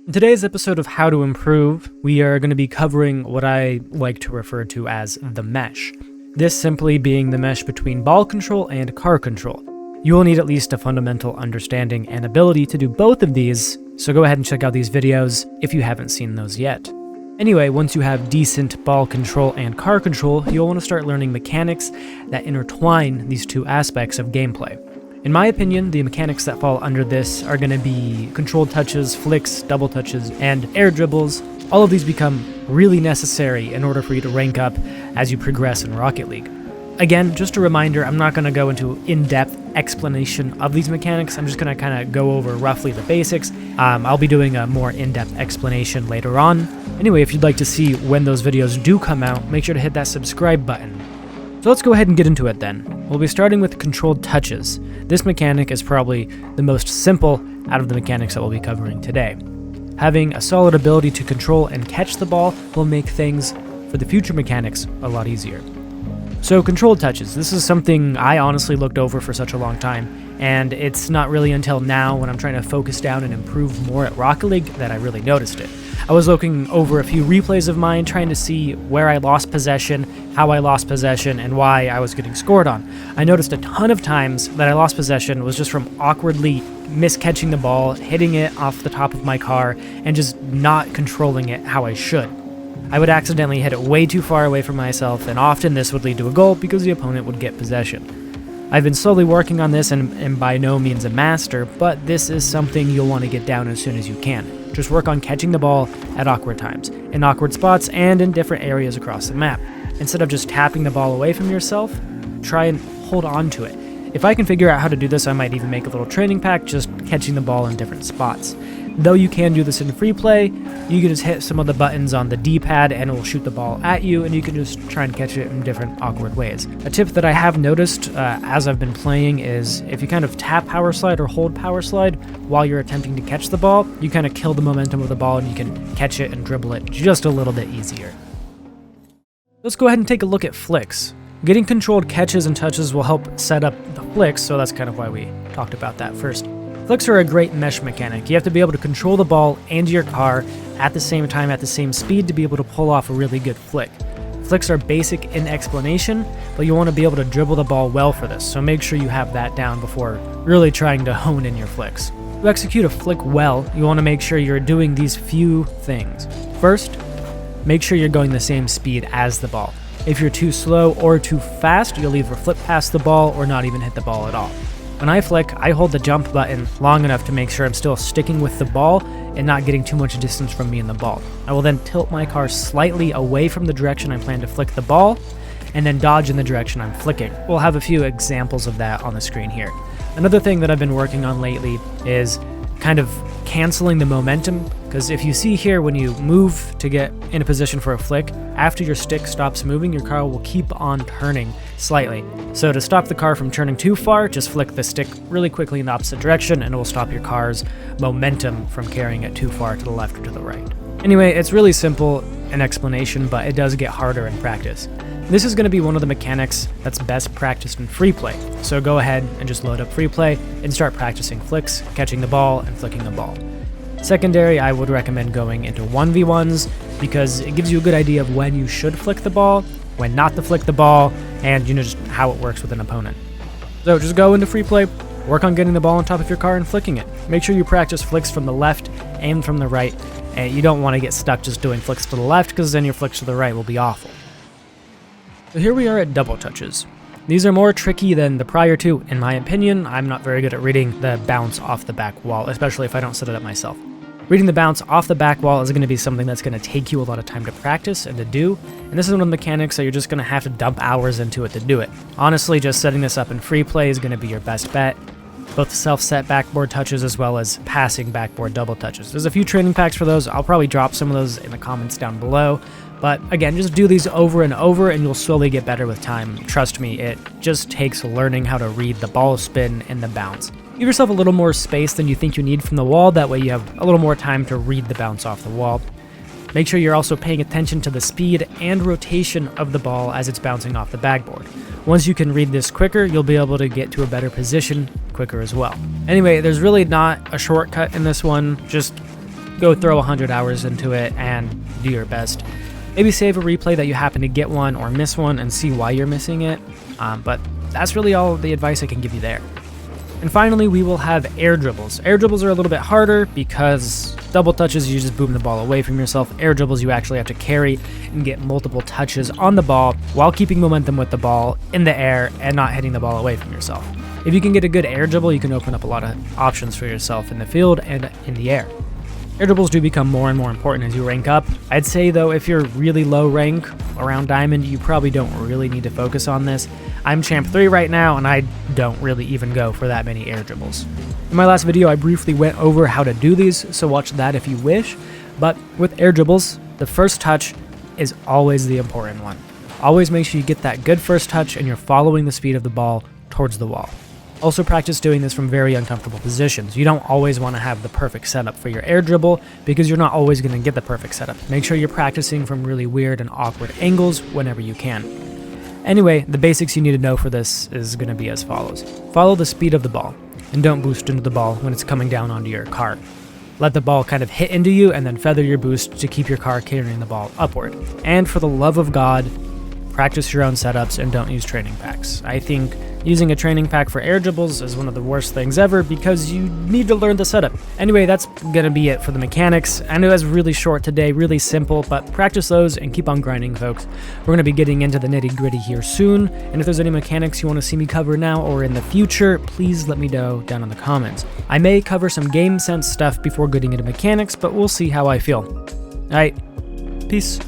In today's episode of How to Improve, we are going to be covering what I like to refer to as the mesh. This simply being the mesh between ball control and car control. You will need at least a fundamental understanding and ability to do both of these, so go ahead and check out these videos if you haven't seen those yet. Anyway, once you have decent ball control and car control, you'll want to start learning mechanics that intertwine these two aspects of gameplay. In my opinion, the mechanics that fall under this are going to be controlled touches, flicks, double touches, and air dribbles. All of these become really necessary in order for you to rank up as you progress in Rocket League. Again, just a reminder, I'm not going to go into in-depth explanation of these mechanics. I'm just going to kind of go over roughly the basics. I'll be doing a more in-depth explanation later on. Anyway, if you'd like to see when those videos do come out, make sure to hit that subscribe button. So let's go ahead and get into it then. We'll be starting with controlled touches. This mechanic is probably the most simple out of the mechanics that we'll be covering today. Having a solid ability to control and catch the ball will make things for the future mechanics a lot easier. So controlled touches, this is something I honestly looked over for such a long time, and it's not really until now when I'm trying to focus down and improve more at Rocket League that I really noticed it. I was looking over a few replays of mine, trying to see where I lost possession, how I lost possession, and why I was getting scored on. I noticed a ton of times that I lost possession was just from awkwardly miscatching the ball, hitting it off the top of my car, and just not controlling it how I should. I would accidentally hit it way too far away from myself, and often this would lead to a goal because the opponent would get possession. I've been slowly working on this and am by no means a master, but this is something you'll want to get down as soon as you can. Just work on catching the ball at awkward times, in awkward spots, and in different areas across the map. Instead of just tapping the ball away from yourself, try and hold on to it. If I can figure out how to do this, I might even make a little training pack just catching the ball in different spots. Though you can do this in free play, you can just hit some of the buttons on the D-pad and it will shoot the ball at you, and you can just try and catch it in different awkward ways. A tip that I have noticed as I've been playing is if you kind of tap power slide or hold power slide while you're attempting to catch the ball, you kind of kill the momentum of the ball and you can catch it and dribble it just a little bit easier. Let's go ahead and take a look at flicks. Getting controlled catches and touches will help set up the flicks, so that's kind of why we talked about that first. Flicks are a great mesh mechanic. You have to be able to control the ball and your car at the same time, at the same speed, to be able to pull off a really good flick. Flicks are basic in explanation, but you want to be able to dribble the ball well for this, so make sure you have that down before really trying to hone in your flicks. To execute a flick well, you want to make sure you're doing these few things. First, make sure you're going the same speed as the ball. If you're too slow or too fast, you'll either flip past the ball or not even hit the ball at all. When I flick, I hold the jump button long enough to make sure I'm still sticking with the ball and not getting too much distance from me and the ball. I will then tilt my car slightly away from the direction I plan to flick the ball, and then dodge in the direction I'm flicking. We'll have a few examples of that on the screen here. Another thing that I've been working on lately is kind of canceling the momentum, because if you see here, when you move to get in a position for a flick, after your stick stops moving, your car will keep on turning slightly. So to stop the car from turning too far, just flick the stick really quickly in the opposite direction and it will stop your car's momentum from carrying it too far to the left or to the right. Anyway, it's really simple in explanation, but it does get harder in practice. This is going to be one of the mechanics that's best practiced in free play, so go ahead and just load up free play and start practicing flicks, catching the ball, and flicking the ball. Secondary, I would recommend going into 1v1s because it gives you a good idea of when you should flick the ball, when not to flick the ball, and just how it works with an opponent. So just go into free play, work on getting the ball on top of your car and flicking it. Make sure you practice flicks from the left and from the right, and you don't want to get stuck just doing flicks to the left because then your flicks to the right will be awful. So here we are at double touches. These are more tricky than the prior two, in my opinion. I'm not very good at reading the bounce off the back wall, especially if I don't set it up myself. Reading the bounce off the back wall is going to be something that's going to take you a lot of time to practice and to do, and this is one of the mechanics that you're just going to have to dump hours into it to do it. Honestly, just setting this up in free play is going to be your best bet. Both self-set backboard touches as well as passing backboard double touches. There's a few training packs for those. I'll probably drop some of those in the comments down below. But again, just do these over and over and you'll slowly get better with time. Trust me, it just takes learning how to read the ball spin and the bounce. Give yourself a little more space than you think you need from the wall, that way you have a little more time to read the bounce off the wall. Make sure you're also paying attention to the speed and rotation of the ball as it's bouncing off the backboard. Once you can read this quicker, you'll be able to get to a better position quicker as well. Anyway, there's really not a shortcut in this one. Just go throw 100 hours into it and do your best. Maybe save a replay that you happen to get one or miss one and see why you're missing it, but that's really all the advice I can give you there. And finally, we will have air dribbles. Air dribbles are a little bit harder because double touches, you just boom the ball away from yourself. Air dribbles, you actually have to carry and get multiple touches on the ball while keeping momentum with the ball in the air and not hitting the ball away from yourself. If you can get a good air dribble, you can open up a lot of options for yourself in the field and in the air. Air dribbles do become more and more important as you rank up. I'd say though, if you're really low rank around Diamond, you probably don't really need to focus on this. I'm Champ 3 right now, and I don't really even go for that many air dribbles. In my last video, I briefly went over how to do these, so watch that if you wish. But with air dribbles, the first touch is always the important one. Always make sure you get that good first touch and you're following the speed of the ball towards the wall. Also practice doing this from very uncomfortable positions. You don't always want to have the perfect setup for your air dribble because you're not always going to get the perfect setup. Make sure you're practicing from really weird and awkward angles whenever you can. Anyway, the basics you need to know for this is going to be as follows. Follow the speed of the ball and don't boost into the ball when it's coming down onto your car. Let the ball kind of hit into you and then feather your boost to keep your car carrying the ball upward. And for the love of God, practice your own setups and don't use training packs. I think using a training pack for air dribbles is one of the worst things ever because you need to learn the setup. Anyway, that's gonna be it for the mechanics. I know it was really short today, really simple, but practice those and keep on grinding, folks. We're gonna be getting into the nitty-gritty here soon, and if there's any mechanics you want to see me cover now or in the future, please let me know down in the comments. I may cover some game sense stuff before getting into mechanics, but we'll see how I feel. Alright, peace.